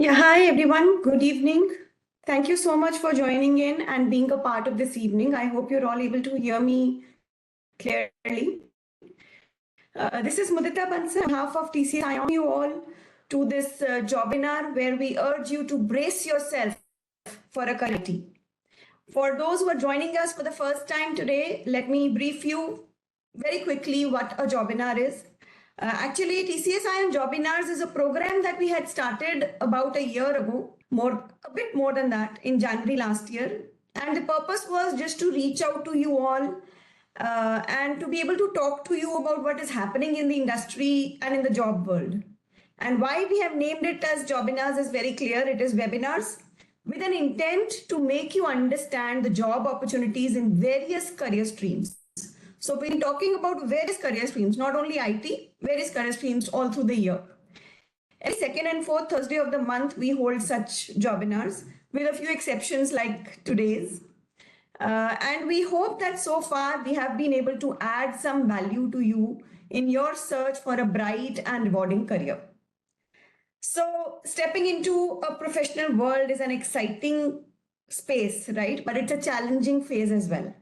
Yeah, hi everyone. Good evening. Thank you so much for joining in and being a part of this evening. I hope you're all able to hear me clearly. This is Mudita Bansal on behalf of TCS. I welcome you all to this Jobinar where we urge you to brace yourself for a career. For those who are joining us for the first time today, let me brief you very quickly what a Jobinar is. Actually, TCS iON Jobinars is a program that we had started about a year ago, a bit more than that, in January last year. And the purpose was just to reach out to you all and to be able to talk to you about what is happening in the industry and in the job world. And why we have named it as Jobinars is very clear. It is webinars with an intent to make you understand the job opportunities in various career streams. So we're talking about various career streams, not only IT, various career streams all through the year. Every second and fourth Thursday of the month, we hold such Jobinars, with a few exceptions like today's. And we hope that so far we have been able to add some value to you in your search for a bright and rewarding career. So, stepping into a professional world is an exciting space, right? But it's a challenging phase as well.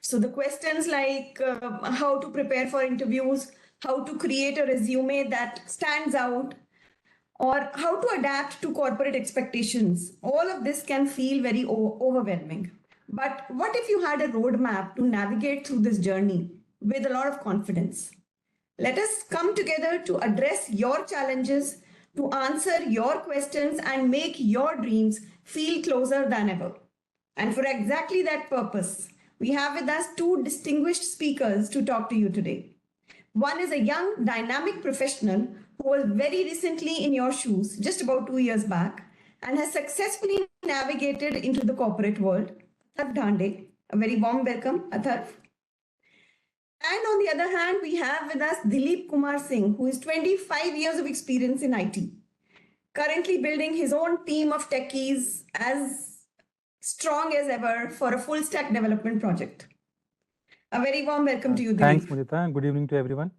So, the questions like how to prepare for interviews, how to create a resume that stands out, or how to adapt to corporate expectations, all of this can feel very overwhelming. But what if you had a roadmap to navigate through this journey with a lot of confidence? Let us come together to address your challenges, to answer your questions, and make your dreams feel closer than ever. And for exactly that purpose, we have with us two distinguished speakers to talk to you today. One is a young, dynamic professional who was very recently in your shoes, just about 2 years back, and has successfully navigated into the corporate world. Atharv Dhande. A very warm welcome, Atharv. And on the other hand, we have with us Dilip Kumar Singh, who is 25 years of experience in IT, currently building his own team of techies as strong as ever for a full stack development project. A very warm welcome to you, Thanks, Dilip. Mudita, and good evening to everyone.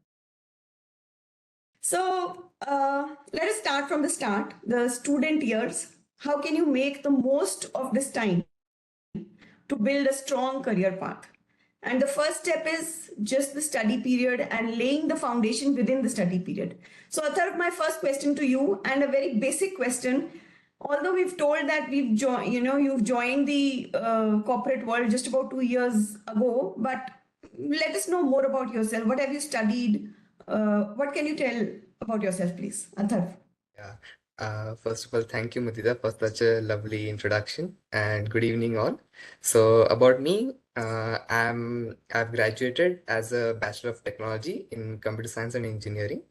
So let us start from the start, the student years. How can you make the most of this time to build a strong career path? And the first step is just the study period and laying the foundation within the study period. So, Atharv, my first question to you, and a very basic question. Although we've told that we've joined, you've joined the corporate world just about 2 years ago, but let us know more about yourself. What have you studied? What can you tell about yourself, please, Atharv? Yeah. First of all, thank you, Mudita, for such a lovely introduction, and good evening, all. So, about me, I've graduated as a Bachelor of Technology in Computer Science and Engineering.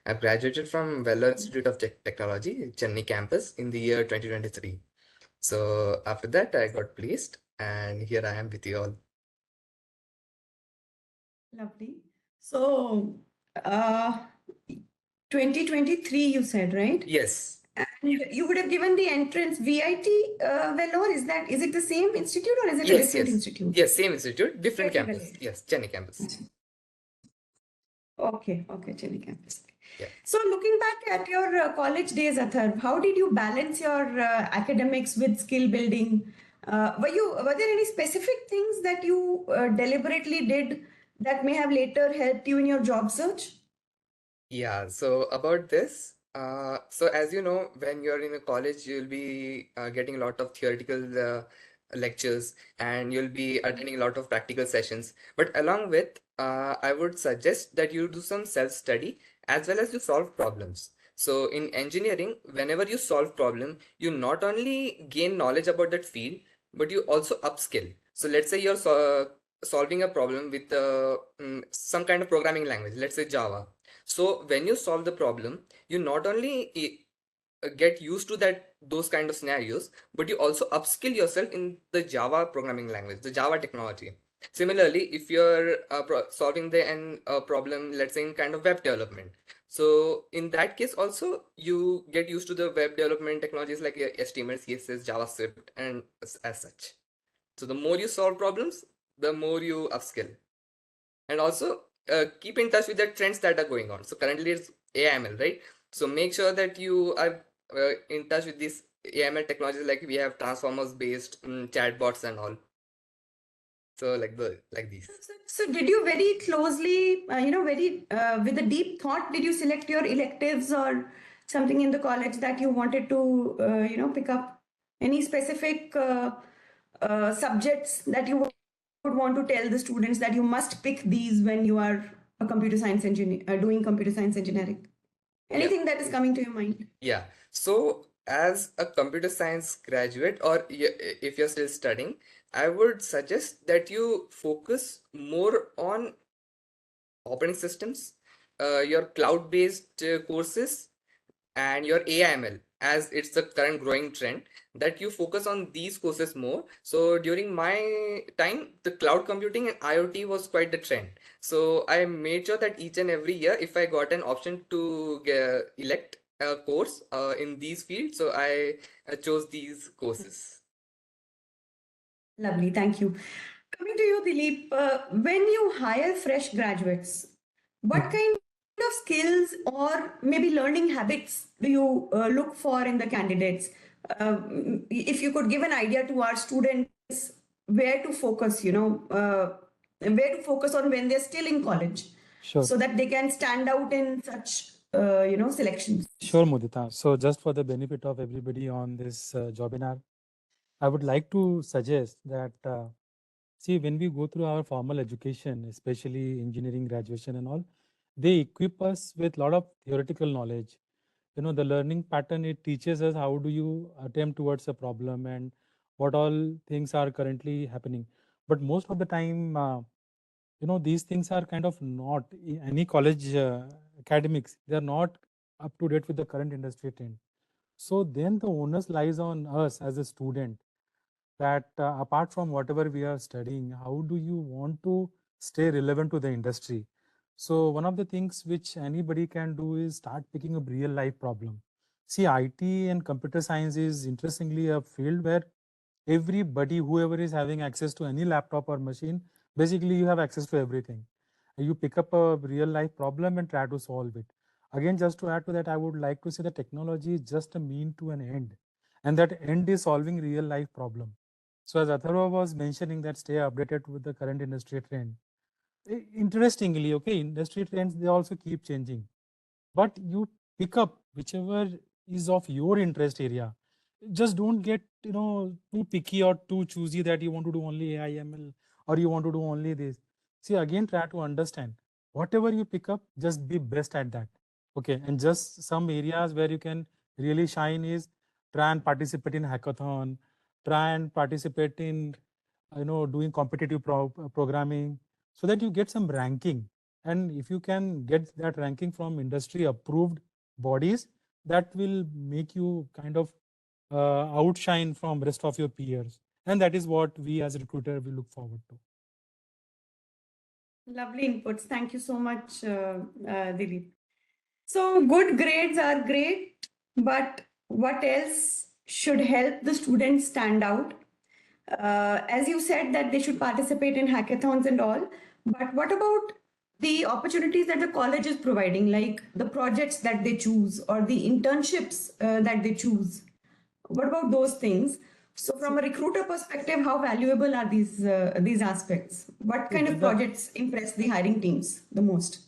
I've graduated from Vellore Institute of Technology, Chennai campus, in the year 2023. So, after that, I got placed, and here I am with you all. Lovely. So, 2023, you said, right? Yes. And you would have given the entrance VIT Vellore. Is it the same institute or is it a Yes, different yes. institute? Yes, same institute, different Very campus. well. Yes, Chennai campus. Okay, Chennai campus. Yeah. So, looking back at your college days, Atharv, how did you balance your academics with skill building? Were there any specific things that you deliberately did that may have later helped you in your job search? Yeah, so about this, so as you know, when you're in a college, you'll be getting a lot of theoretical lectures and you'll be attending a lot of practical sessions. But along with, I would suggest that you do some self-study as well as you solve problems. So in engineering, whenever you solve problem, you not only gain knowledge about that field, but you also upskill. So let's say you're solving a problem with some kind of programming language, let's say Java. So when you solve the problem, you not only get used to those kind of scenarios, but you also upskill yourself in the Java programming language, the Java technology. Similarly, if you're solving the problem, let's say in kind of web development, so in that case also you get used to the web development technologies like HTML, CSS, JavaScript, and as such. So the more you solve problems, the more you upskill. And also keep in touch with the trends that are going on. So currently it's AIML, right? So make sure that you are in touch with these AML technologies, like we have transformers based chatbots and all. So like these. So did you very closely, very with a deep thought, did you select your electives or something in the college that you wanted to, pick up any specific subjects that you would want to tell the students that you must pick these when you are a computer science engineer, doing computer science engineering? Yeah. Anything that is coming to your mind? Yeah. So as a computer science graduate, or if you're still studying, I would suggest that you focus more on operating systems, your cloud-based courses, and your AIML, as it's the current growing trend, that you focus on these courses more. So during my time, the cloud computing and IoT was quite the trend. So I made sure that each and every year, if I got an option to elect a course in these fields, so I chose these courses. Lovely, thank you. Coming to you, Dilip, when you hire fresh graduates, what kind of skills or maybe learning habits do you look for in the candidates? If you could give an idea to our students where to focus, where to focus on when they're still in college, Sure. so that they can stand out in such, selections. Sure, Mudita. So just for the benefit of everybody on this Jobinar, I would like to suggest that, see, when we go through our formal education, especially engineering graduation and all, they equip us with a lot of theoretical knowledge. The learning pattern, it teaches us how do you attempt towards a problem and what all things are currently happening. But most of the time, these things are kind of not any college academics. They are not up to date with the current industry trend. So then the onus lies on us as a student that apart from whatever we are studying, how do you want to stay relevant to the industry? So one of the things which anybody can do is start picking up real life problem. See, IT and computer science is interestingly a field where everybody, whoever is having access to any laptop or machine, basically you have access to everything. You pick up a real life problem and try to solve it. Again, just to add to that, I would like to say that technology is just a mean to an end, and that end is solving real life problem. So as Atharva was mentioning, that stay updated with the current industry trend. Interestingly, okay, industry trends, they also keep changing, but you pick up whichever is of your interest area. Just don't get too picky or too choosy that you want to do only AIML or you want to do only this. See, again, try to understand whatever you pick up, just be best at that. Okay, and just some areas where you can really shine is try and participate in hackathon, try and participate in doing competitive programming, so that you get some ranking. And if you can get that ranking from industry approved bodies, that will make you kind of outshine from rest of your peers. And that is what we as a recruiter will look forward to. Lovely inputs. Thank you so much, Dilip. So good grades are great, but what else should help the students stand out? As you said that they should participate in hackathons and all, but what about the opportunities that the college is providing, like the projects that they choose or the internships that they choose? What about those things? So from a recruiter perspective, how valuable are these aspects? What kind of projects impress the hiring teams the most?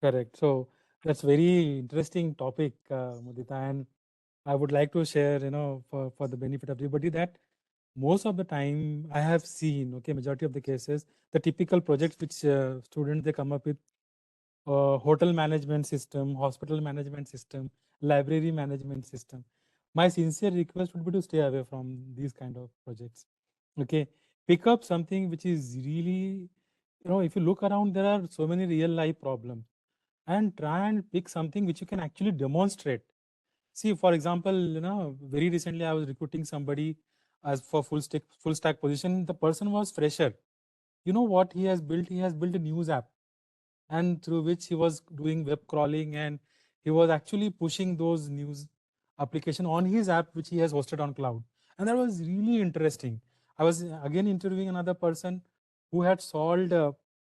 Correct. So that's very interesting topic, Mudita, and I would like to share, for the benefit of everybody, that most of the time I have seen, okay, majority of the cases, the typical projects which students they come up with, hotel management system, hospital management system, library management system. My sincere request would be to stay away from these kind of projects. Okay, pick up something which is really, if you look around, there are so many real life problems, and try and pick something which you can actually demonstrate. See, for example, very recently I was recruiting somebody as for full stack position. The person was fresher. You know what he has built? He has built a news app, and through which he was doing web crawling, and he was actually pushing those news application on his app which he has hosted on cloud. And that was really interesting. I was again interviewing another person who had solved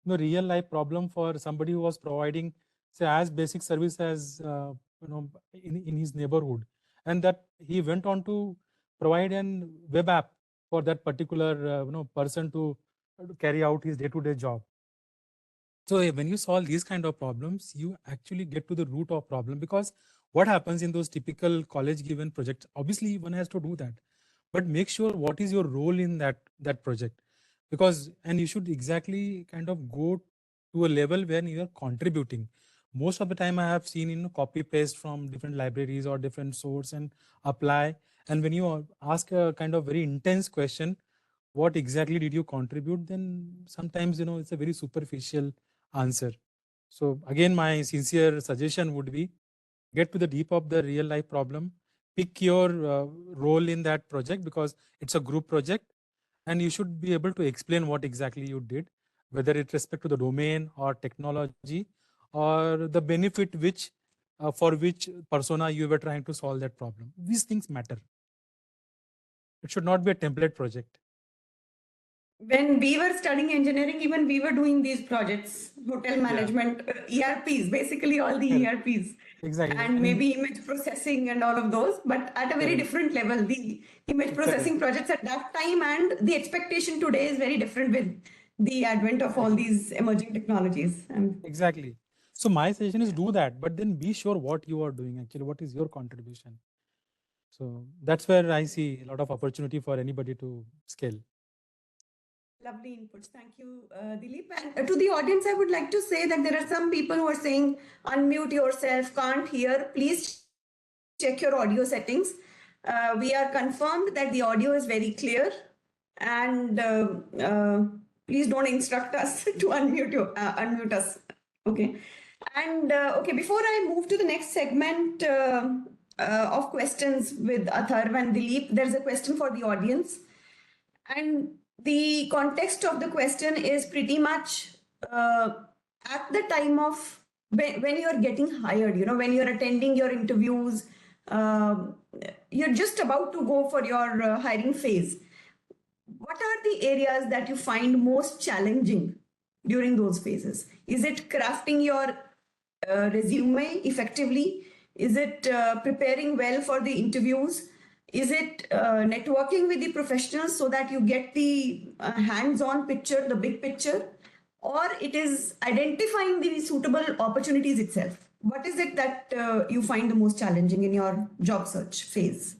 real life problem for somebody who was providing, say, as basic service as in his neighborhood. and that he went on to provide an web app for that particular person to carry out his day-to-day job. So when you solve these kind of problems, you actually get to the root of problem, because what happens in those typical college given projects, obviously one has to do that, but make sure what is your role in that project, because and you should exactly kind of go to a level where you are contributing. Most of the time I have seen copy paste from different libraries or different source and apply, and when you ask a kind of very intense question, what exactly did you contribute, then sometimes it's a very superficial answer. So again, my sincere suggestion would be, get to the deep of the real life problem, pick your role in that project, because it's a group project, and you should be able to explain what exactly you did, whether it respect to the domain or technology or the benefit which for which persona you were trying to solve that problem. These things matter. It should not be a template project. When we were studying engineering, even we were doing these projects, hotel management, ERPs, basically all the ERPs. Exactly. And maybe image processing and all of those, but at a very different level. The image processing projects at that time and the expectation today is very different with the advent of all these emerging technologies. Exactly. So my suggestion is do that, but then be sure what you are doing actually, what is your contribution. So that's where I see a lot of opportunity for anybody to scale. Lovely inputs. Thank you, Dilip. And to the audience, I would like to say that there are some people who are saying, unmute yourself, can't hear. Please check your audio settings. We are confirmed that the audio is very clear. And please don't instruct us to unmute us. Okay. And okay, before I move to the next segment of questions with Atharv and Dilip, there's a question for the audience. And the context of the question is pretty much at the time of when you're getting hired, when you're attending your interviews, you're just about to go for your hiring phase. What are the areas that you find most challenging during those phases? Is it crafting your resume effectively? Is it preparing well for the interviews? Is it networking with the professionals so that you get the hands-on picture, the big picture? Or it is identifying the suitable opportunities itself? What is it that you find the most challenging in your job search phase?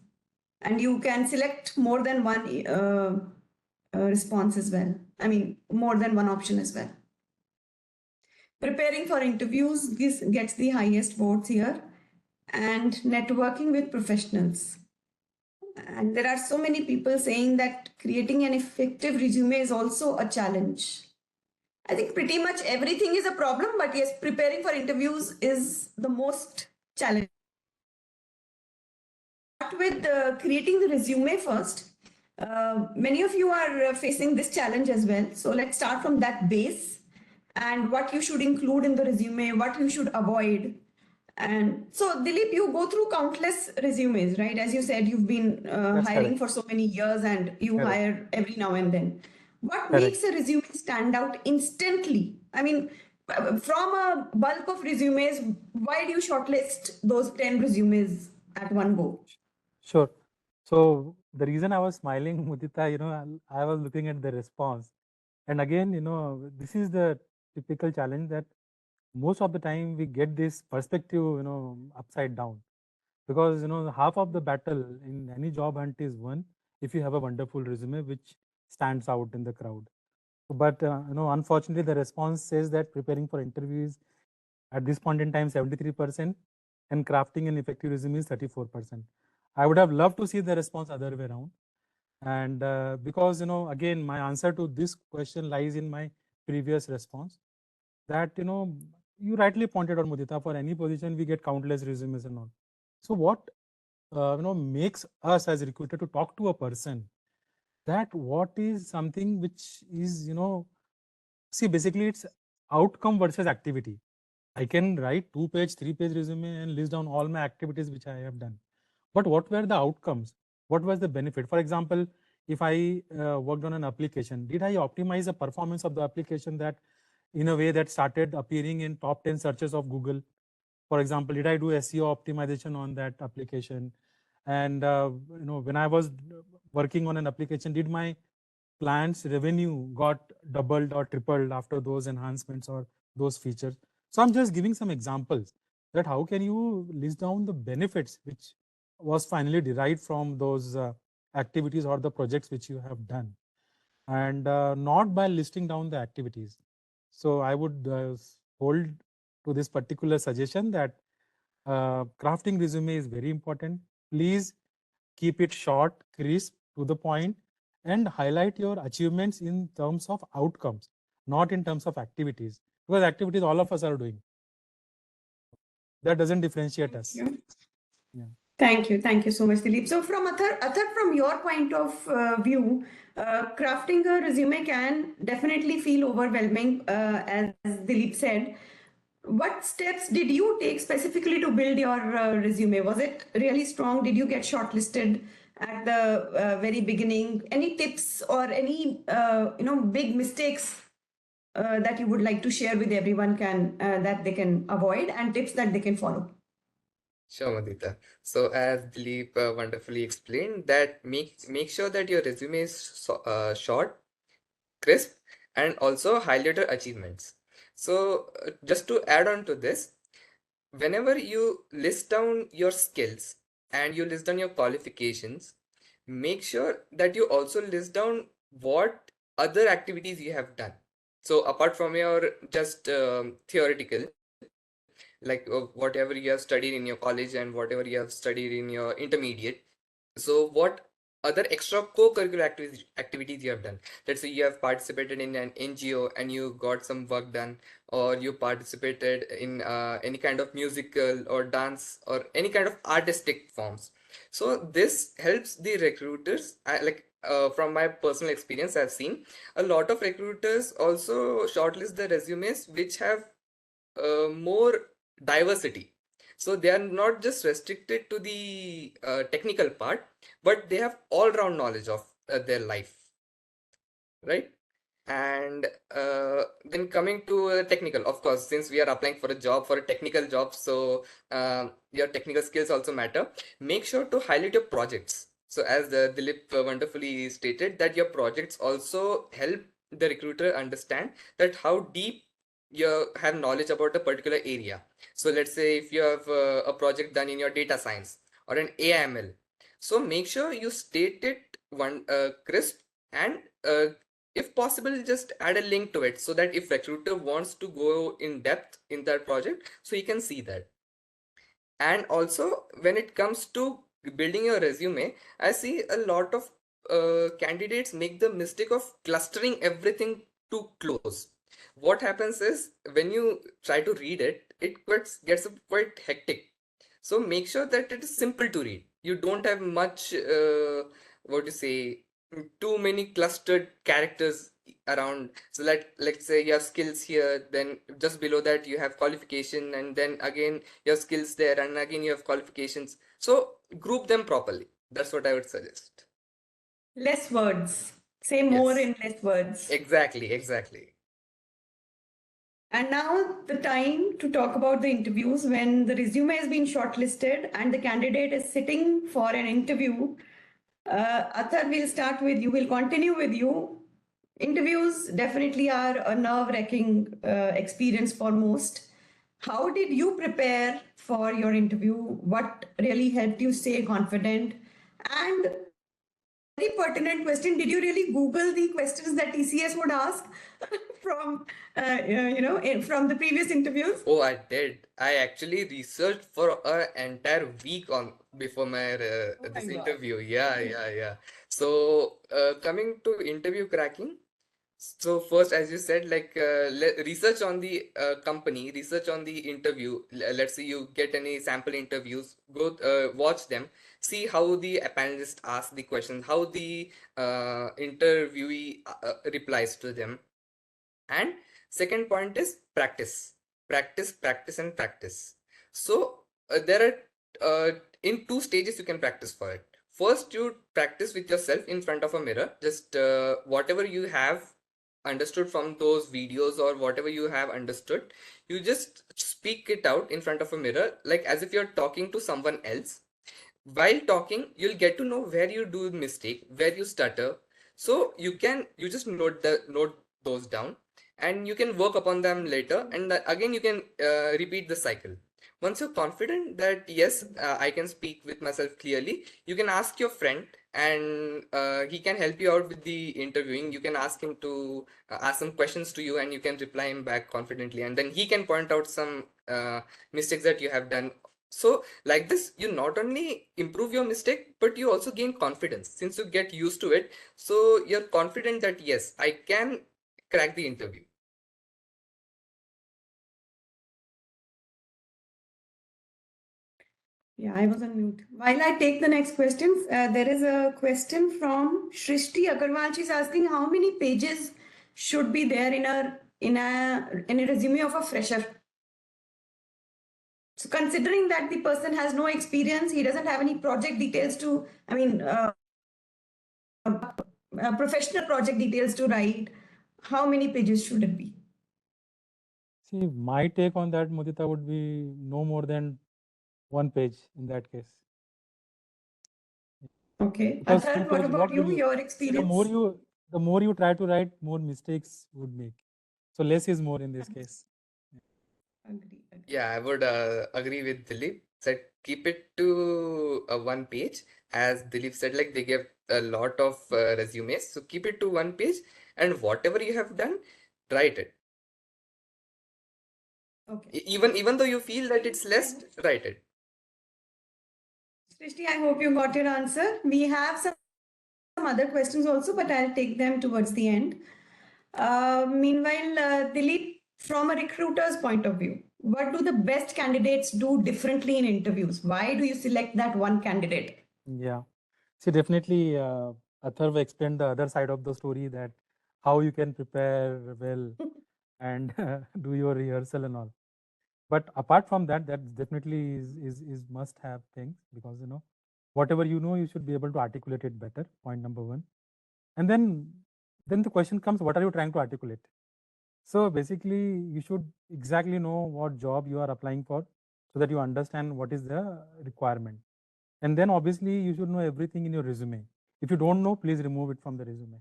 And you can select more than one response as well. I mean, more than one option as well. Preparing for interviews gets the highest votes here, and networking with professionals. And there are so many people saying that creating an effective resume is also a challenge. I think pretty much everything is a problem, but yes, preparing for interviews is the most challenging. Start with creating the resume first. Many of you are facing this challenge as well. So let's start from that base and what you should include in the resume, what you should avoid. And so, Dilip, you go through countless resumes, right? As you said, you've been hiring for so many years and you hire every now and then. What makes a resume stand out instantly? I mean, from a bulk of resumes, why do you shortlist those 10 resumes at one go? Sure. So the reason I was smiling, Mudita, I was looking at the response. And again, this is the typical challenge that most of the time we get this perspective, upside down. Because, half of the battle in any job hunt is won if you have a wonderful resume which stands out in the crowd. But, unfortunately, the response says that preparing for interviews at this point in time, 73%, and crafting an effective resume is 34%. I would have loved to see the response other way around. And because, again, my answer to this question lies in my previous response that, you rightly pointed out, Mudita, for any position, we get countless resumes and all. So what, makes us as a recruiter to talk to a person, that what is something which is, see, basically it's outcome versus activity. I can write 2-page, 3-page resume and list down all my activities which I have done. But what were the outcomes? What was the benefit? For example, if I worked on an application, did I optimize the performance of the application that in a way that started appearing in top 10 searches of Google? For example, did I do SEO optimization on that application? And when I was working on an application, did my client's revenue got doubled or tripled after those enhancements or those features? So I'm just giving some examples that how can you list down the benefits which was finally derived from those activities or the projects which you have done, and not by listing down the activities. So I would hold to this particular suggestion that crafting resume is very important. Please keep it short, crisp, to the point, and highlight your achievements in terms of outcomes, not in terms of activities, because activities all of us are doing. That doesn't differentiate us. Yeah. Yeah. Thank you. Thank you so much, Dilip. So from Athar, from your point of view, crafting a resume can definitely feel overwhelming, as Dilip said. What steps did you take specifically to build your resume? Was it really strong? Did you get shortlisted at the very beginning? Any tips or any big mistakes that you would like to share with everyone that they can avoid, and tips that they can follow? Sure, Madita. So as Dilip wonderfully explained, that make sure that your resume is short, crisp, and also highlight your achievements. So just to add on to this, whenever you list down your skills and you list down your qualifications, make sure that you also list down what other activities you have done. So apart from your just theoretical, like whatever you have studied in your college and whatever you have studied in your intermediate, so what other extra co-curricular activities you have done? Let's say you have participated in an NGO and you got some work done, or you participated in any kind of musical or dance or any kind of artistic forms. So this helps the recruiters. From my personal experience, I've seen a lot of recruiters also shortlist the resumes which have more diversity. So they are not just restricted to the technical part, but they have all-round knowledge of their life, right? And then coming to technical, of course, since we are applying for a job, for a technical job, so your technical skills also matter. Make sure to highlight your projects. So as Dilip wonderfully stated, that your projects also help the recruiter understand that how deep you have knowledge about a particular area. So let's say if you have a project done in your data science or an AML, so make sure you state it one crisp, and if possible, just add a link to it so that if recruiter wants to go in depth in that project, so he can see that. And also when it comes to building your resume, I see a lot of candidates make the mistake of clustering everything too close. What happens is when you try to read it, it gets quite hectic. So make sure that it is simple to read. You don't have much what to say, too many clustered characters around. So let's say you have skills here, then just below that you have qualification, and then again your skills there, and again you have qualifications. So group them properly. That's what I would suggest. Less words. Say more Yes, in less words. exactly. And now the time to talk about the interviews. When the resume has been shortlisted and the candidate is sitting for an interview, Athar, we'll start with you. We'll continue with you. Interviews definitely are a nerve-wracking experience for most. How did you prepare for your interview? What really helped you stay confident? And very pertinent question. Did you really Google the questions that TCS would ask from, from the previous interviews? Oh, I did. I actually researched for an entire week on before my Oh my this God. interview. Yeah. So coming to interview cracking. So first, as you said, like research on the company, research on the interview. Let's say you get any sample interviews, go watch them, see how the panelist asks the questions, how the interviewee replies to them. And second point is practice, and practice. So there are in two stages you can practice for it. First, you practice with yourself in front of a mirror, just whatever you have understood from those videos or whatever you have understood, you just speak it out in front of a mirror, like as if you're talking to someone else. while talking, you'll get to know where you do mistake, where you stutter. So you just note those down, and you can work upon them later. And again, you can repeat the cycle. Once you're confident that yes, I can speak with myself clearly, you can ask your friend, and he can help you out with the interviewing. You can ask him to ask some questions to you, and you can reply him back confidently, and then he can point out some mistakes that you have done. So like this, you not only improve your mistake, but you also gain confidence since you get used to it. So you're confident that yes, I can crack the interview. Yeah, I was on mute. While I take the next question, there is a question from Shrishti Agarwal. She's asking how many pages should be there in a resume of a fresher. So considering that the person has no experience, he doesn't have any project details to, professional project details to write, how many pages should it be? See, my take on that, Mudita, would be no more than 1 page in that case. Okay. Because Atharv, what about you? Your experience? The more you try to write, more mistakes would make. So less is more in this case. Agree. Yeah, I would agree with Dilip. Said keep it to 1 page. As Dilip said, like they give a lot of resumes, so keep it to 1 page, and whatever you have done, write it. Okay. Even though you feel that it's less, write it. Srishti, I hope you got your answer. We have some other questions also, but I'll take them towards the end. Meanwhile, Dilip, from a recruiter's point of view, what do the best candidates do differently in interviews? Why do you select that one candidate? Yeah. See, definitely, Atharv explained the other side of the story, that how you can prepare well and do your rehearsal and all. But apart from that, that definitely is must have things, because whatever you should be able to articulate it better. Point number one. And then the question comes, what are you trying to articulate? So basically, you should exactly know what job you are applying for, so that you understand what is the requirement. And then obviously you should know everything in your resume. If you don't know, please remove it from the resume.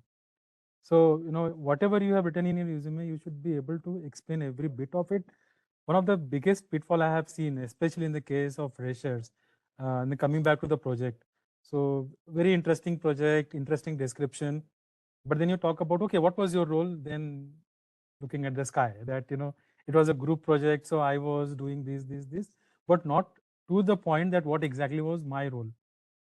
So whatever you have written in your resume, you should be able to explain every bit of it. One of the biggest pitfall I have seen, especially in the case of freshers, and coming back to the project. So very interesting project, interesting description, but then you talk about, okay, what was your role? Then looking at the sky, that it was a group project, so I was doing this, but not to the point that what exactly was my role.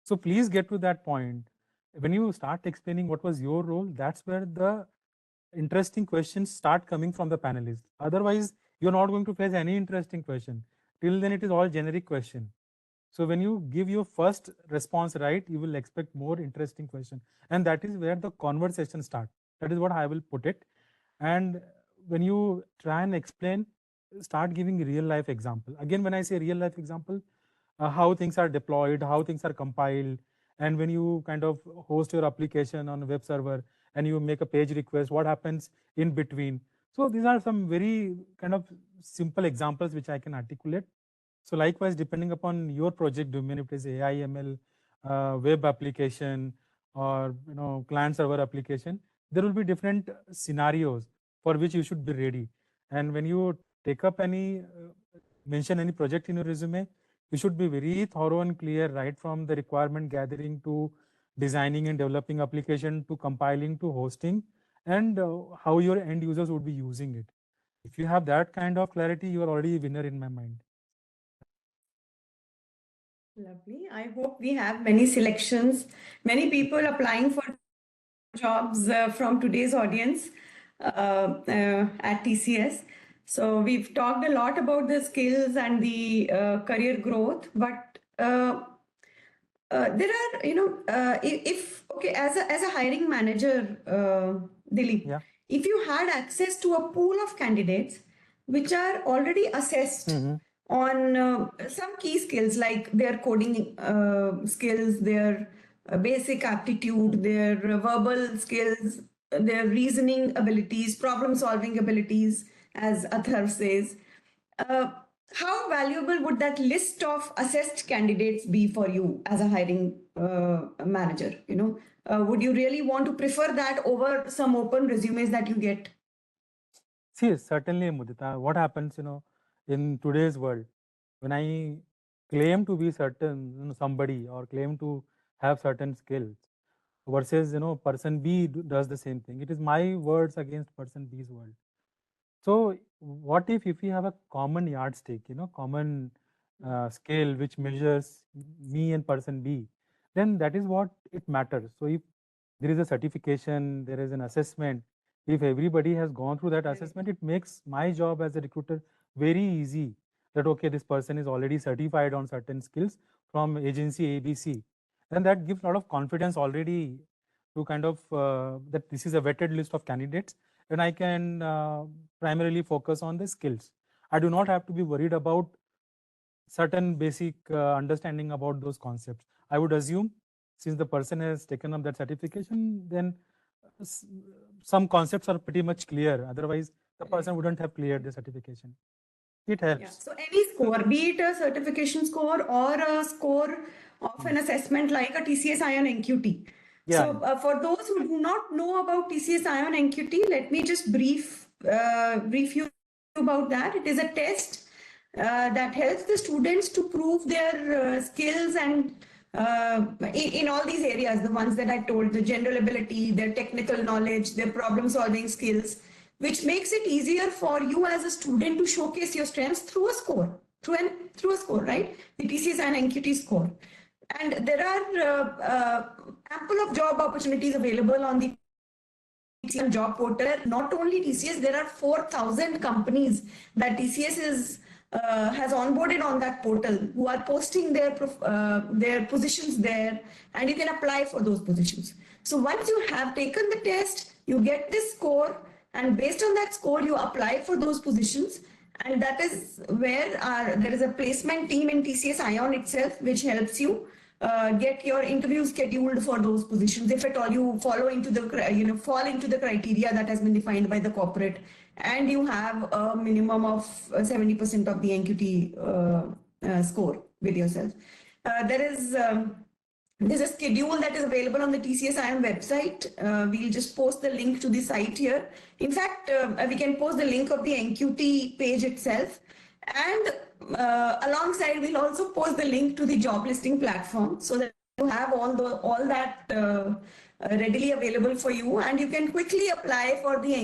So please get to that point. When you start explaining what was your role, that's where the interesting questions start coming from the panelists. Otherwise, you're not going to face any interesting question. Till then, it is all generic question. So when you give your first response right, you will expect more interesting question. And that is where the conversation starts. That is what I will put it. And when you try and explain, start giving real life example. Again, when I say real life example, how things are deployed, how things are compiled, and when you kind of host your application on a web server and you make a page request, what happens in between. So these are some very kind of simple examples which I can articulate. So likewise, depending upon your project domain, if it is AI, ML, web application, or client server application, there will be different scenarios for which you should be ready. And when you take up any mention any project in your resume, you should be very thorough and clear, right from the requirement gathering to designing and developing application to compiling to hosting, and how your end users would be using it. If you have that kind of clarity, you are already a winner in my mind. Lovely. I hope we have many selections, many people applying for jobs from today's audience at TCS. So we've talked a lot about the skills and the career growth, but there are, if okay, as a hiring manager, Dilip, Yeah. if you had access to a pool of candidates which are already assessed on some key skills like their coding skills, their basic aptitude, their verbal skills, their reasoning abilities, problem solving abilities, as Atharv says. how valuable would that list of assessed candidates be for you as a hiring manager? Would you really want to prefer that over some open resumes that you get? See, certainly, Mudita, what happens, in today's world, when I claim to be certain, somebody or claim to have certain skills versus, person B does the same thing. It is my words against person B's word. So what if we have a common yardstick, common scale which measures me and person B, then that is what it matters. So if there is a certification, there is an assessment, if everybody has gone through that assessment, it makes my job as a recruiter very easy. That okay, this person is already certified on certain skills from agency ABC, then that gives a lot of confidence already to kind of that this is a vetted list of candidates, and I can primarily focus on the skills. I do not have to be worried about certain basic understanding about those concepts. I would assume since the person has taken up that certification, then some concepts are pretty much clear. Otherwise, the person wouldn't have cleared the certification. It helps. Yeah. So any score, be it a certification score or a score of an assessment like a TCS iON NQT. Yeah. So for those who do not know about TCS iON NQT, let me just brief you about that. It is a test that helps the students to prove their skills and in all these areas, the ones that I told, the general ability, their technical knowledge, their problem solving skills, which makes it easier for you as a student to showcase your strengths through a score, through a score, right? The TCS and NQT score. And there are ample of job opportunities available on the TCS job portal. Not only TCS, there are 4,000 companies that TCS has onboarded on that portal who are posting their positions there, and you can apply for those positions. So once you have taken the test, you get this score, and based on that score, you apply for those positions. And that is where there is a placement team in TCS iON itself, which helps you get your interview scheduled for those positions if at all you fall into the criteria that has been defined by the corporate, and you have a minimum of 70% of the NQT score with yourself. There's a schedule that is available on the TCS iON website. We'll just post the link to the site here. In fact, we can post the link of the NQT page itself. And alongside, we'll also post the link to the job listing platform so that you have all that readily available for you, and you can quickly apply for the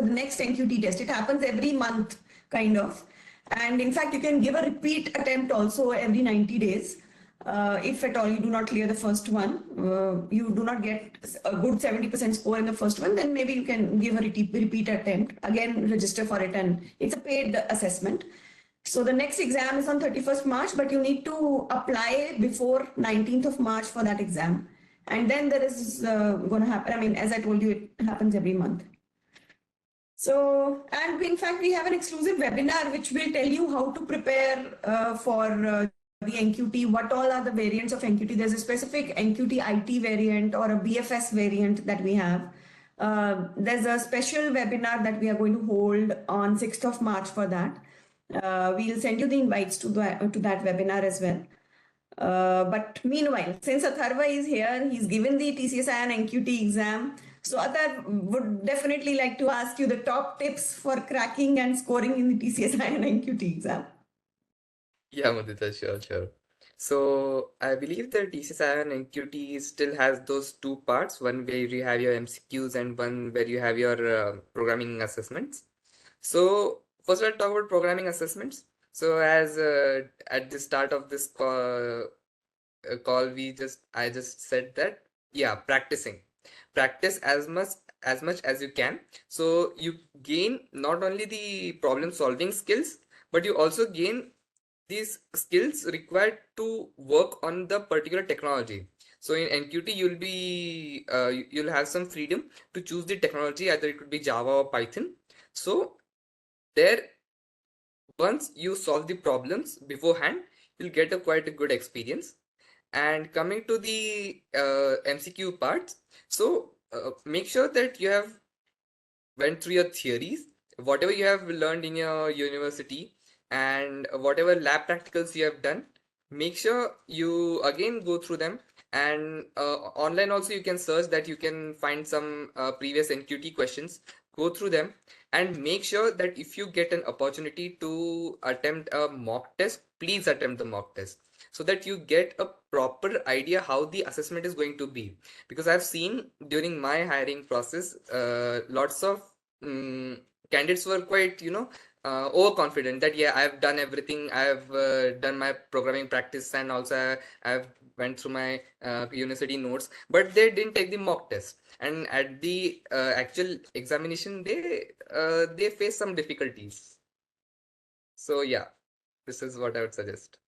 next NQT test. It happens every month, kind of. And in fact, you can give a repeat attempt also every 90 days. If at all you do not clear the first one, you do not get a good 70% score in the first one, then maybe you can give a repeat attempt, again register for it, and it's a paid assessment. So the next exam is on 31st March, but you need to apply before 19th of March for that exam. And then there is going to happen, I mean, as I told you, it happens every month. So, and in fact, we have an exclusive webinar which will tell you how to prepare for the NQT, what all are the variants of NQT. There's a specific NQT IT variant or a BFS variant that we have. There's a special webinar that we are going to hold on 6th of March for that. We'll send you the invites to that webinar as well. But meanwhile, since Atharva is here, he's given the TCS iON NQT exam. So Atharv would definitely like to ask you the top tips for cracking and scoring in the TCS iON NQT exam. Yeah, Mudita, sure. So I believe that TCS iON NQT still has those two parts, one where you have your MCQs and one where you have your programming assessments. So first I'll talk about programming assessments. So as at the start of this call, I just said that, yeah, practice as much as you can, so you gain not only the problem solving skills, but you also gain these skills required to work on the particular technology. So in NQT you'll have some freedom to choose the technology, either it could be Java or Python. So there, once you solve the problems beforehand, you'll get quite a good experience. And coming to the MCQ parts, so make sure that you have went through your theories, whatever you have learned in your university, and whatever lab practicals you have done, make sure you again go through them. And online also you can search that, you can find some previous NQT questions, go through them, and make sure that if you get an opportunity to attempt a mock test, please attempt the mock test, so that you get a proper idea how the assessment is going to be. Because I've seen during my hiring process, lots of candidates were quite, overconfident that yeah, I've done everything, I've done my programming practice, and also I've went through my university notes, but they didn't take the mock test, and at the actual examination they face some difficulties. So yeah, this is what I would suggest.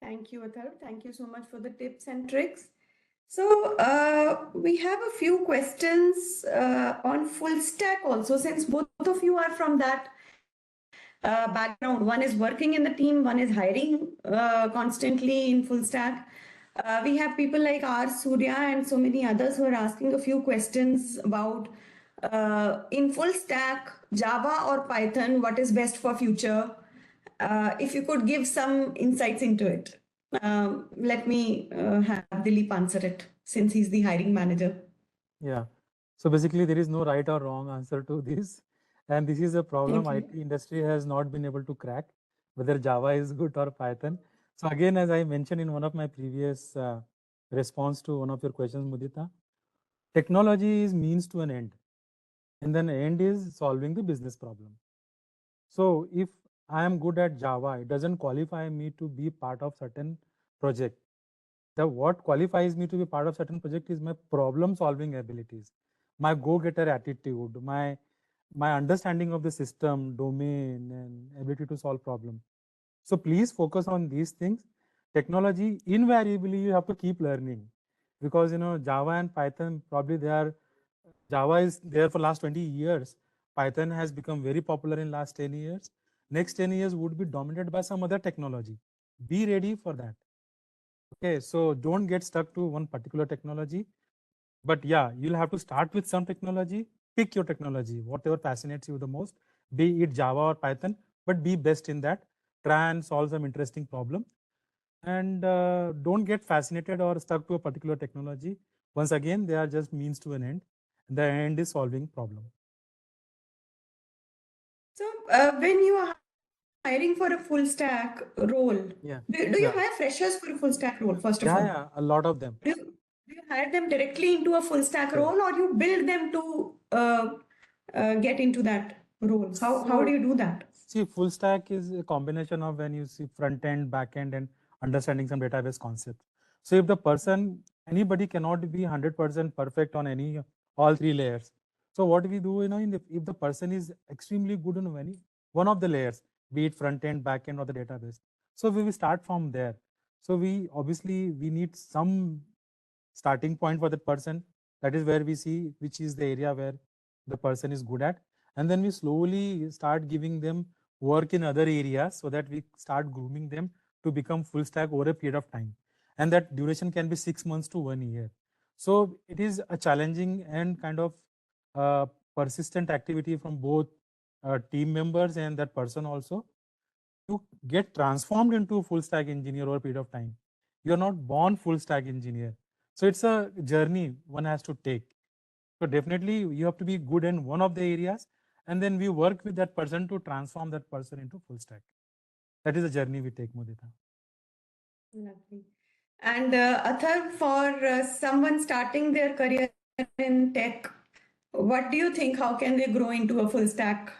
Thank you, Atharv. Thank you so much for the tips and tricks. So we have a few questions on full stack also, since both of you are from that background. One is working in the team, one is hiring constantly in full stack. We have people like R. Surya and so many others who are asking a few questions about in full stack, Java or Python, what is best for future? If you could give some insights into it. Let me have Dilip answer it, since he's the hiring manager. Yeah. So basically, there is no right or wrong answer to this. And this is a problem Okay. IT industry has not been able to crack, whether Java is good or Python. So again, as I mentioned in one of my previous response to one of your questions, Mudita, technology is means to an end. And then end is solving the business problem. So if I am good at Java, it doesn't qualify me to be part of certain project. The what qualifies me to be part of certain project is my problem solving abilities, my go-getter attitude, my understanding of the system, domain, and ability to solve problem. So please focus on these things. Technology, invariably, you have to keep learning, because Java and Python, probably they are, Java is there for last 20 years. Python has become very popular in last 10 years. Next 10 years would be dominated by some other technology. Be ready for that. Okay, so don't get stuck to one particular technology. But yeah, you'll have to start with some technology, pick your technology, whatever fascinates you the most, be it Java or Python, but be best in that. Try and solve some interesting problem. And don't get fascinated or stuck to a particular technology. Once again, they are just means to an end. The end is solving problem. So when you are hiring for a full stack role, Yeah. do you hire freshers for a full stack role, first of all? Yeah, a lot of them. Do you hire them directly into a full stack role, or you build them to get into that role? How do you do that? See, full stack is a combination of when you see front end, back end, and understanding some database concepts. So if the person, anybody cannot be 100% perfect on any, all three layers. So what we do, if the person is extremely good on one of the layers, be it front end, back end, or the database. So we will start from there. So we need some starting point for that person. That is where we see which is the area where the person is good at. And then we slowly start giving them work in other areas so that we start grooming them to become full stack over a period of time. And that duration can be 6 months to 1 year. So it is a challenging and kind of persistent activity from both team members and that person also to get transformed into a full stack engineer over a period of time. You're not born full stack engineer. So it's a journey one has to take. So definitely you have to be good in one of the areas, and then we work with that person to transform that person into full stack. That is the journey we take, Mudita. Lovely. And Atharv, for someone starting their career in tech, what do you think? How can they grow into a full stack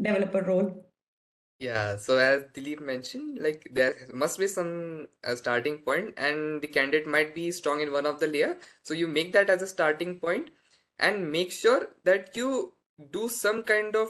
developer role? Yeah, so as Dilip mentioned, like there must be some starting point, and the candidate might be strong in one of the layer. So you make that as a starting point, and make sure that you do some kind of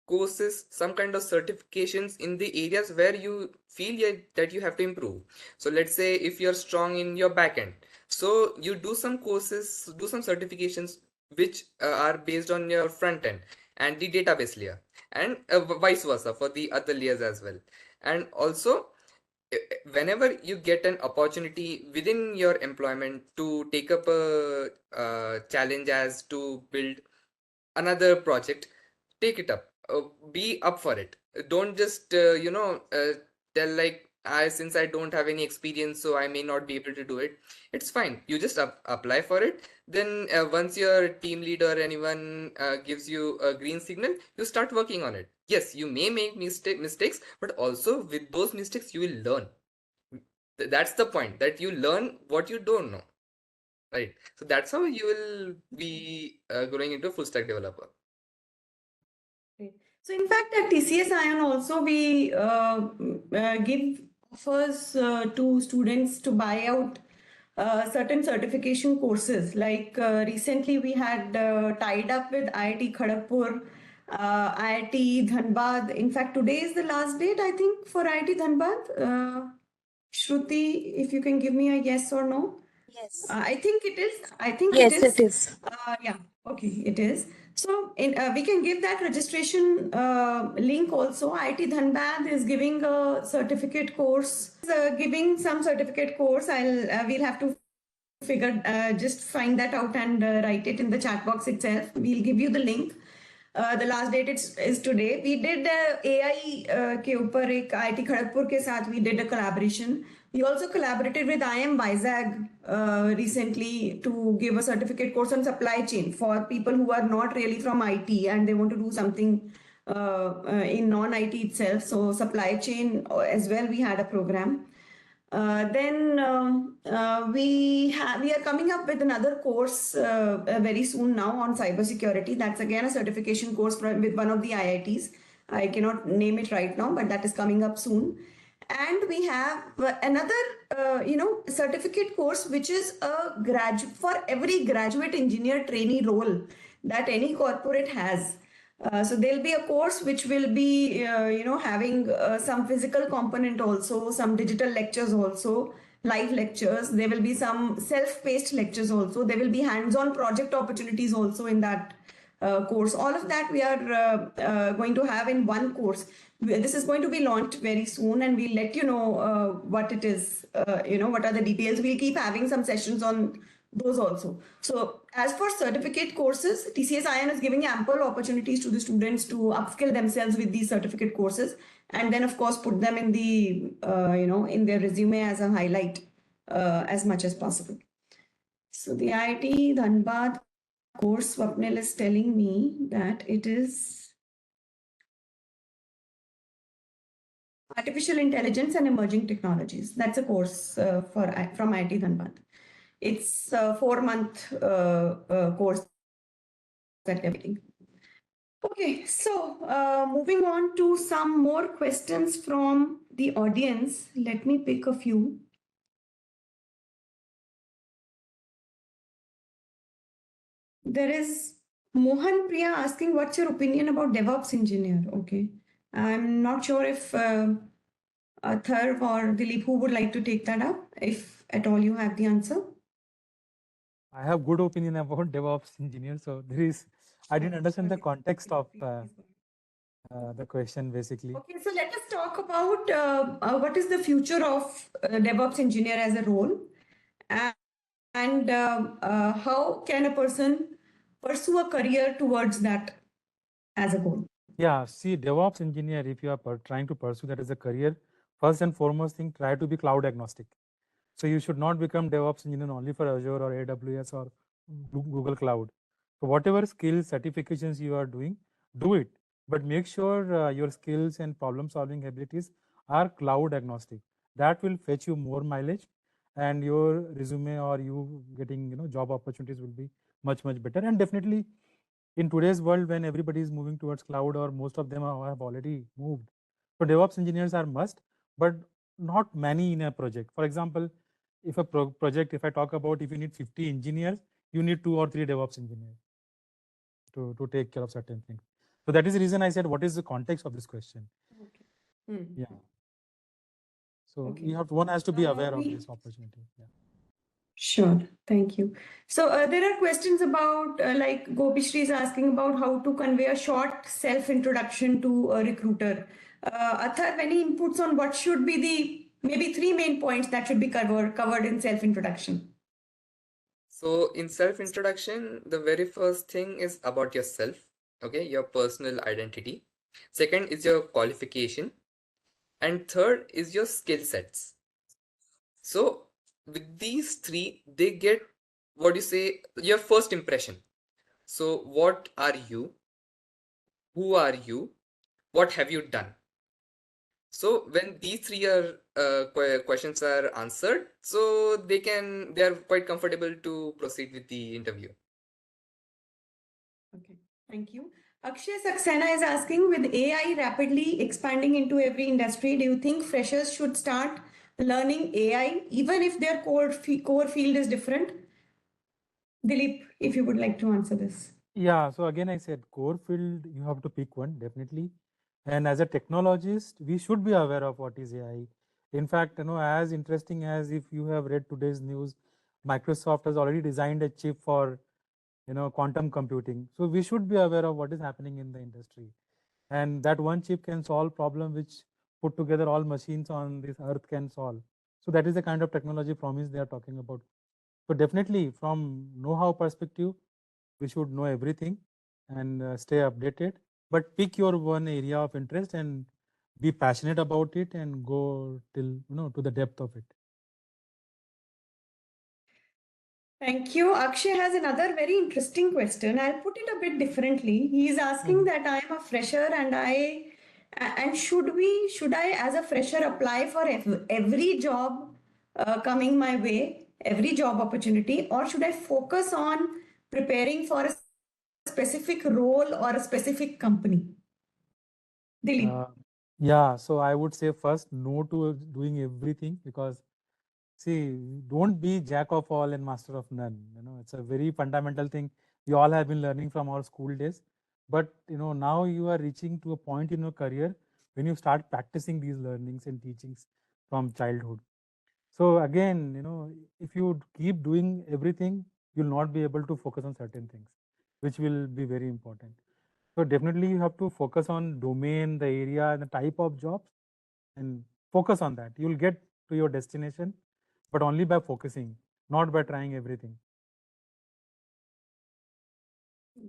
courses, some kind of certifications in the areas where you feel that you have to improve. So let's say if you're strong in your backend, so you do some courses, do some certifications which are based on your front end and the database layer, and vice versa for the other layers as well. And also, whenever you get an opportunity within your employment to take up a challenge as to build another project, take it up. be up for it. Don't just tell like, since I don't have any experience, so I may not be able to do it. It's fine. You just apply for it. Then once your team lead or anyone gives you a green signal, you start working on it. Yes, you may make mistakes, but also with those mistakes you will learn. That's the point, that you learn what you don't know, right? So that's how you will be growing into a full stack developer. Great. So in fact, at TCS iON also we give offers to students to buy out certain certification courses. Like recently we had tied up with IIT Kharagpur, IIT Dhanbad. In fact, today is the last date, I think, for IIT Dhanbad. Shruti, if you can give me a yes or no. Yes. I think it is. I think it Yes, is. it is. Yeah, okay, it is. So we can give that registration link also. IIT Dhanbad is giving a certificate course, giving some certificate course. We'll have to figure, just find that out and write it in the chat box itself. We'll give you the link. The last date is today. We did AI के ऊपर एक IIT Kharagpur के साथ we did a collaboration. We also collaborated with IM Vizag recently to give a certificate course on supply chain for people who are not really from IT and they want to do something in non-IT itself. So supply chain as well, we had a program. Then we are coming up with another course very soon now on cybersecurity. That's again a certification course with one of the IITs. I cannot name it right now, but that is coming up soon. And we have another, certificate course which is a graduate for every graduate engineer trainee role that any corporate has. So there'll be a course which will be, having some physical component also, some digital lectures also, live lectures. There will be some self-paced lectures also. There will be hands-on project opportunities also in that course. All of that we are going to have in one course. This is going to be launched very soon, and we'll let you know what it is. What are the details. We'll keep having some sessions on those also. So as for certificate courses, TCS iON is giving ample opportunities to the students to upskill themselves with these certificate courses, and then of course put them in the in their resume as a highlight as much as possible. So the IIT Dhanbad course, Swapnil is telling me that it is Artificial Intelligence and Emerging Technologies. That's a course from IIT Dhanbad. It's a 4-month course that they're making. Okay, so moving on to some more questions from the audience. Let me pick a few. There is Mohan Priya asking, what's your opinion about DevOps engineer? Okay, I'm not sure if Atharv or Dilip, who would like to take that up, if at all you have the answer. I have good opinion about DevOps engineer. So I didn't understand the context of the question basically. Okay, so let us talk about what is the future of DevOps engineer as a role, and how can a person pursue a career towards that as a goal. Yeah, see, DevOps engineer, if you are trying to pursue that as a career, first and foremost thing, try to be cloud agnostic. So you should not become DevOps engineer only for Azure or AWS or Google Cloud. So whatever skills, certifications you are doing, do it. But make sure your skills and problem solving abilities are cloud agnostic. That will fetch you more mileage, and your resume or you getting job opportunities will be much better. And definitely in today's world, when everybody is moving towards cloud or most of them have already moved, so DevOps engineers are must, but not many in a project. For example, if a project, if I talk about, if you need 50 engineers, you need 2 or 3 DevOps engineers to take care of certain things. So that is the reason I said, what is the context of this question? Okay. Yeah. So Okay. one has to be aware of this opportunity. Yeah. Sure, thank you. So there are questions about, like Gopishri is asking about how to convey a short self-introduction to a recruiter. Atharv, any inputs on what should be the maybe 3 main points that should be covered in self-introduction? So in self-introduction, the very first thing is about yourself, okay, your personal identity. Second is your qualification. And third is your skill sets. So with these three, they get what you say, your first impression. So what are you? Who are you? What have you done? So when these three are questions are answered, so they are quite comfortable to proceed with the interview. Okay, thank you. Akshay Saxena is asking, with AI rapidly expanding into every industry, do you think freshers should start learning AI even if their core field is different? Dilip, if you would like to answer this. Yeah, so again, I said core field, you have to pick one, definitely. And as a technologist, we should be aware of what is AI. In fact, as interesting as if you have read today's news, Microsoft has already designed a chip for, quantum computing. So we should be aware of what is happening in the industry. And that one chip can solve problem which put together all machines on this earth can solve. So that is the kind of technology promise they are talking about. So definitely from know-how perspective, we should know everything and stay updated, but pick your one area of interest and be passionate about it and go till to the depth of it. Thank you. Akshay has another very interesting question. I'll put it a bit differently. He is asking that I am a fresher and should I as a fresher apply for every job coming my way, every job opportunity, or should I focus on preparing for a specific role or a specific company? Dilip. Yeah, so I would say first no to doing everything, because see, don't be jack of all and master of none. It's a very fundamental thing we all have been learning from our school days. But now you are reaching to a point in your career when you start practicing these learnings and teachings from childhood. So again, if you keep doing everything, you'll not be able to focus on certain things, which will be very important. So definitely you have to focus on domain, the area, and the type of jobs, and focus on that. You'll get to your destination, but only by focusing, not by trying everything.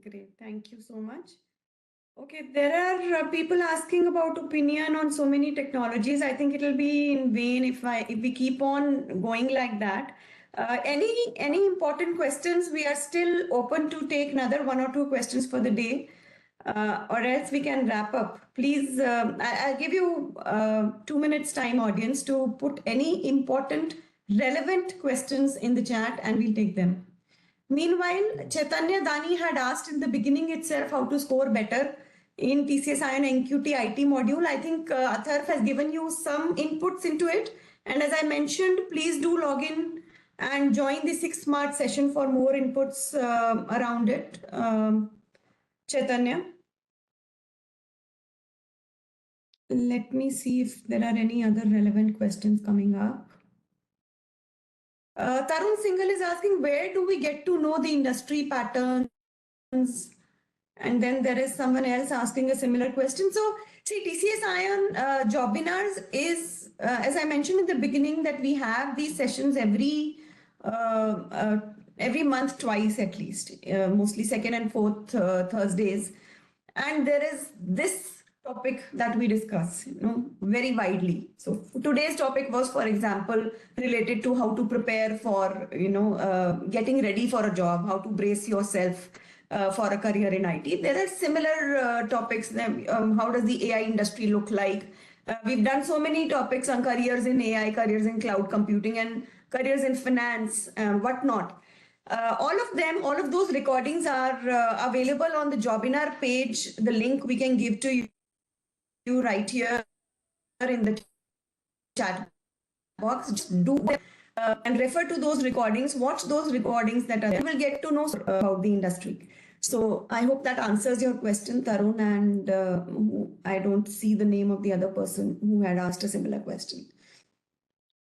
Great. Thank you so much. Okay, there are people asking about opinion on so many technologies. I think it'll be in vain if we keep on going like that. Any important questions? We are still open to take another one or two questions for the day, or else we can wrap up. Please, I'll give you 2 minutes time, audience, to put any important, relevant questions in the chat, and we'll take them. Meanwhile, Chaitanya Dani had asked in the beginning itself how to score better in TCS iON NQT IT module. I think Atharv has given you some inputs into it. And as I mentioned, please do log in and join the 6 Smart session for more inputs around it. Chaitanya. Let me see if there are any other relevant questions coming up. Tarun Singhal is asking, where do we get to know the industry patterns? And then there is someone else asking a similar question. So, see, TCS iON Jobinars is, as I mentioned in the beginning, that we have these sessions every month, twice at least, mostly second and fourth Thursdays. And there is this topic that we discuss, very widely. So today's topic was, for example, related to how to prepare for, getting ready for a job, how to brace yourself for a career in IT. There are similar topics. How does the AI industry look like? We've done so many topics on careers in AI, careers in cloud computing, and careers in finance and whatnot. All of those recordings are available on the Jobinar page. The link we can give to you right here in the chat box. Just do and refer to those recordings. Watch those recordings that are there. You will get to know about the industry. So I hope that answers your question, Tarun, and I don't see the name of the other person who had asked a similar question.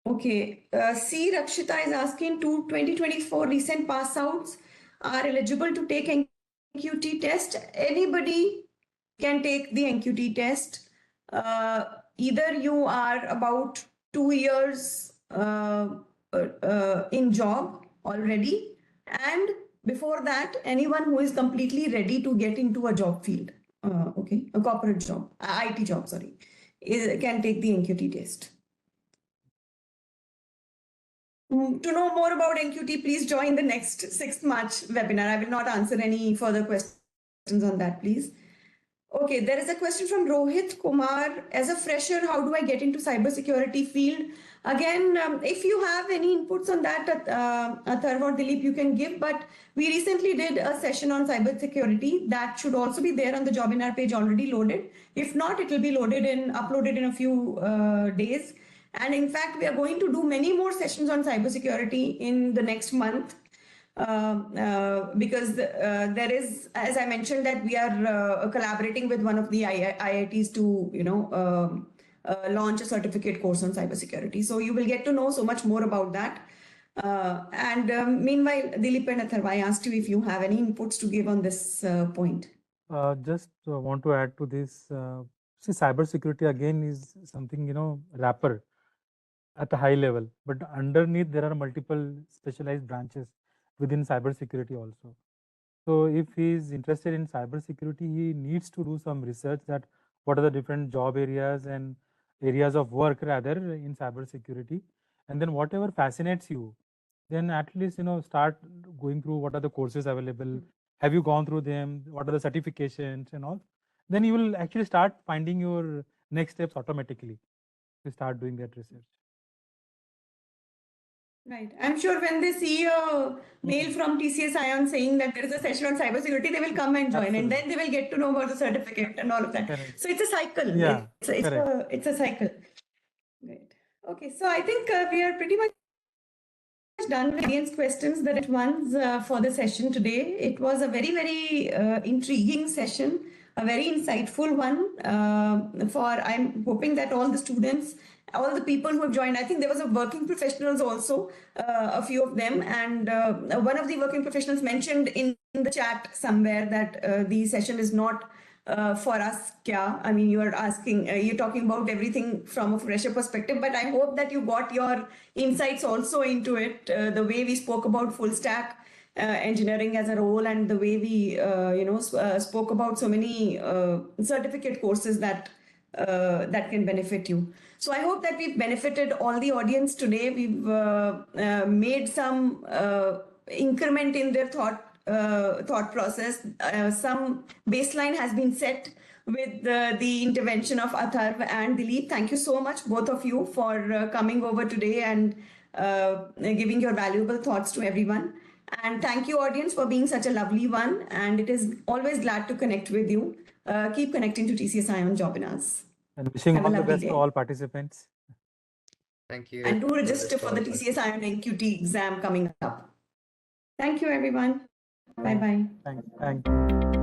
Okay, C. Rakshita is asking, 2024 recent pass outs are eligible to take NQT test. Anybody can take the NQT test. Either you are about 2 years in job already, and before that, anyone who is completely ready to get into a job field. okay, a corporate job, IT job, sorry, can take the NQT test. To know more about NQT, please join the next 6th March webinar. I will not answer any further questions on that, please. Okay, there is a question from Rohit Kumar. As a fresher, how do I get into cybersecurity field? Again, if you have any inputs on that, Atharv or Dilip, you can give. But we recently did a session on cybersecurity that should also be there on the Jobinar page already loaded. If not, it will be uploaded in a few days. And in fact, we are going to do many more sessions on cybersecurity in the next month. Because there is, as I mentioned, that we are collaborating with one of the IITs to, launch a certificate course on cybersecurity. So you will get to know so much more about that. Meanwhile, Dilip and Atharv, I asked you if you have any inputs to give on this point. Just want to add to this. See, cybersecurity again is something, wrapper at a high level, but underneath there are multiple specialized branches within cybersecurity also. So if he is interested in cybersecurity, he needs to do some research that what are the different job areas and areas of work rather in cybersecurity, and then whatever fascinates you, then at least start going through what are the courses available. Have you gone through them? What are the certifications and all? Then you will actually start finding your next steps automatically to start doing that research. Right. I'm sure when they see a mail from TCS iON saying that there is a session on cybersecurity, they will come and join. Absolutely. And then they will get to know about the certificate and all of that. Correct. So it's a cycle. Yeah, it's a cycle. Great. Okay. So I think we are pretty much done with audience questions, the ones for the session today. It was a very, very intriguing session, a very insightful one. I'm hoping that all the students, all the people who have joined, I think there was a working professionals also, a few of them, and one of the working professionals mentioned in the chat somewhere that the session is not for us, kya? I mean, you are asking, you're talking about everything from a fresher perspective, but I hope that you got your insights also into it, the way we spoke about full stack engineering as a role, and the way we, spoke about so many certificate courses that can benefit you. So I hope that we've benefited all the audience today. We've made some increment in their thought process. Some baseline has been set with the intervention of Atharv and Dilip. Thank you so much, both of you, for coming over today and giving your valuable thoughts to everyone. And thank you, audience, for being such a lovely one. And it is always glad to connect with you. Keep connecting to TCS iON Jobinars. And wishing all the best to all participants. Thank you. And do register for the TCS iON NQT exam coming up. Thank you, everyone. Bye-bye. Thank you.